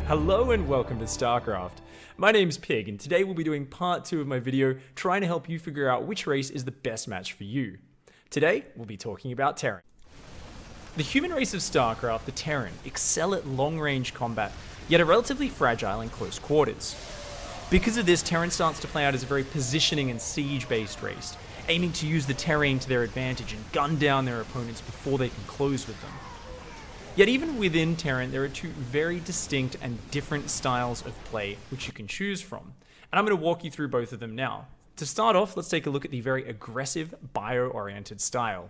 Hello and welcome to StarCraft. My name's Pig and today we'll be doing part 2 of my video trying to help you figure out which race is the best match for you. Today we'll be talking about Terran. The human race of StarCraft, the Terran, excel at long-range combat, yet are relatively fragile in close quarters. Because of this, Terran starts to play out as a very positioning and siege-based race, aiming to use the terrain to their advantage and gun down their opponents before they can close with them. Yet even within Terran, there are two very distinct and different styles of play which you can choose from. And I'm going to walk you through both of them now. To start off, let's take a look at the very aggressive, bio-oriented style.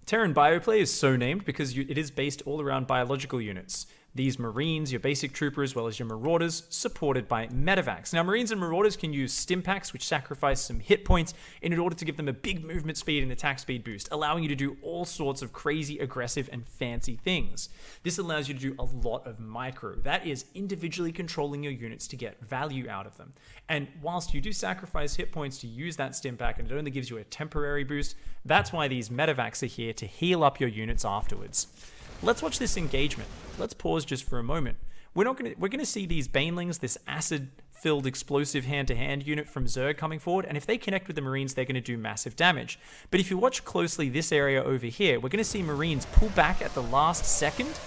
Terran bioplay is so named because it is based all around biological units. These Marines, your basic trooper, as well as your Marauders, supported by Medivacs. Now, Marines and Marauders can use Stimpaks, which sacrifice some hit points in order to give them a big movement speed and attack speed boost, allowing you to do all sorts of crazy, aggressive, and fancy things. This allows you to do a lot of micro. That is individually controlling your units to get value out of them. And whilst you do sacrifice hit points to use that Stimpak, and it only gives you a temporary boost, that's why these Medivacs are here to heal up your units afterwards. Let's watch this engagement. Let's pause just for a moment. We're gonna see these Banelings, this acid-filled explosive hand-to-hand unit from Zerg coming forward, and if they connect with the Marines, they're gonna do massive damage. But if you watch closely this area over here, we're gonna see Marines pull back at the last second,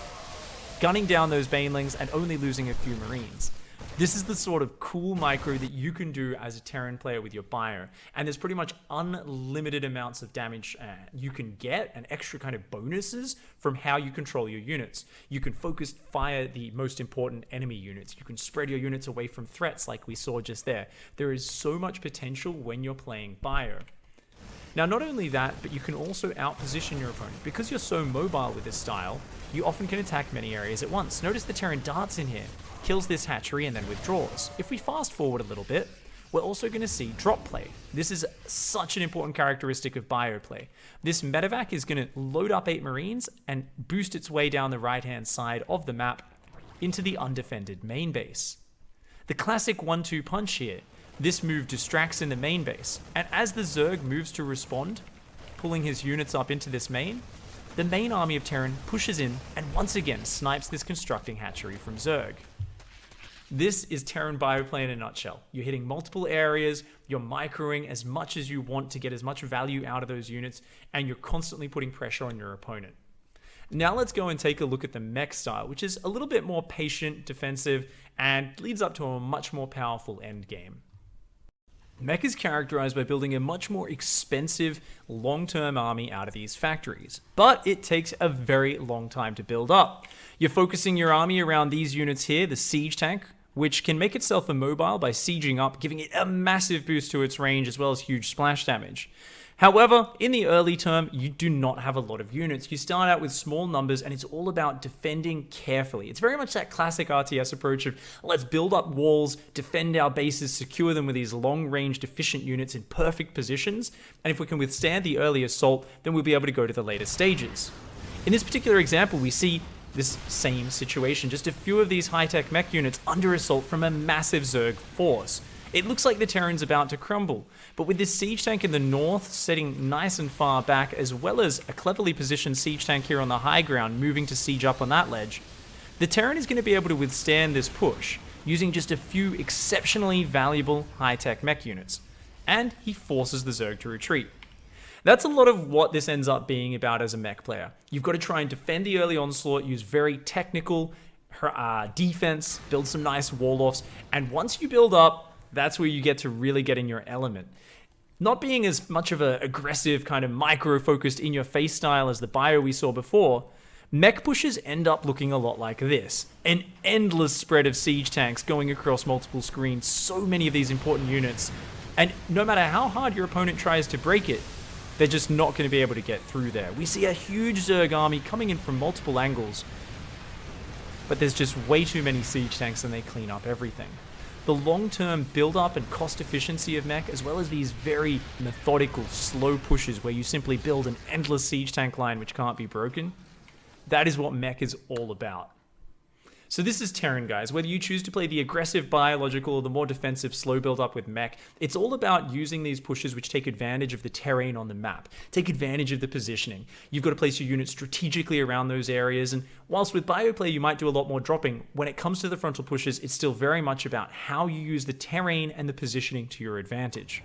gunning down those Banelings and only losing a few Marines. This is the sort of cool micro that you can do as a Terran player with your bio, and there's pretty much unlimited amounts of damage you can get and extra kind of bonuses from how you control your units. You can focus fire the most important enemy units. You can spread your units away from threats like we saw just there. There is so much potential when you're playing bio. Now, not only that, but you can also outposition your opponent. Because you're so mobile with this style, you often can attack many areas at once. Notice the Terran darts in here, kills this hatchery, and then withdraws. If we fast forward a little bit, we're also going to see drop play. This is such an important characteristic of bio play. This Medivac is going to load up 8 Marines and boost its way down the right-hand side of the map into the undefended main base. The classic 1-2 punch here. This move distracts in the main base, and as the Zerg moves to respond, pulling his units up into this main, the main army of Terran pushes in and once again snipes this constructing hatchery from Zerg. This is Terran bioplay in a nutshell. You're hitting multiple areas, you're microing as much as you want to get as much value out of those units, and you're constantly putting pressure on your opponent. Now let's go and take a look at the mech style, which is a little bit more patient, defensive, and leads up to a much more powerful end game. Mech is characterized by building a much more expensive, long-term army out of these factories, but it takes a very long time to build up. You're focusing your army around these units here, the siege tank, which can make itself immobile by sieging up, giving it a massive boost to its range as well as huge splash damage. However, in the early term, you do not have a lot of units. You start out with small numbers and it's all about defending carefully. It's very much that classic RTS approach of let's build up walls, defend our bases, secure them with these long-range efficient units in perfect positions, and if we can withstand the early assault, then we'll be able to go to the later stages. In this particular example, we see this same situation, just a few of these high-tech mech units under assault from a massive Zerg force. It looks like the Terran's about to crumble, but with this siege tank in the north sitting nice and far back, as well as a cleverly positioned siege tank here on the high ground moving to siege up on that ledge, the Terran is going to be able to withstand this push using just a few exceptionally valuable high-tech mech units, and he forces the Zerg to retreat. That's a lot of what this ends up being about as a mech player. You've got to try and defend the early onslaught, use very technical defense, build some nice wall-offs, and once you build up, that's where you get to really get in your element. Not being as much of an aggressive, kind of micro-focused in-your-face style as the bio we saw before, mech pushes end up looking a lot like this. An endless spread of siege tanks going across multiple screens, so many of these important units, and no matter how hard your opponent tries to break it, they're just not going to be able to get through there. We see a huge Zerg army coming in from multiple angles, but there's just way too many siege tanks and they clean up everything. The long-term build-up and cost efficiency of mech, as well as these very methodical, slow pushes where you simply build an endless siege tank line which can't be broken, that is what mech is all about. So this is Terran, guys. Whether you choose to play the aggressive biological or the more defensive slow build up with mech, it's all about using these pushes which take advantage of the terrain on the map, take advantage of the positioning. You've got to place your units strategically around those areas, and whilst with bioplay you might do a lot more dropping, when it comes to the frontal pushes, it's still very much about how you use the terrain and the positioning to your advantage.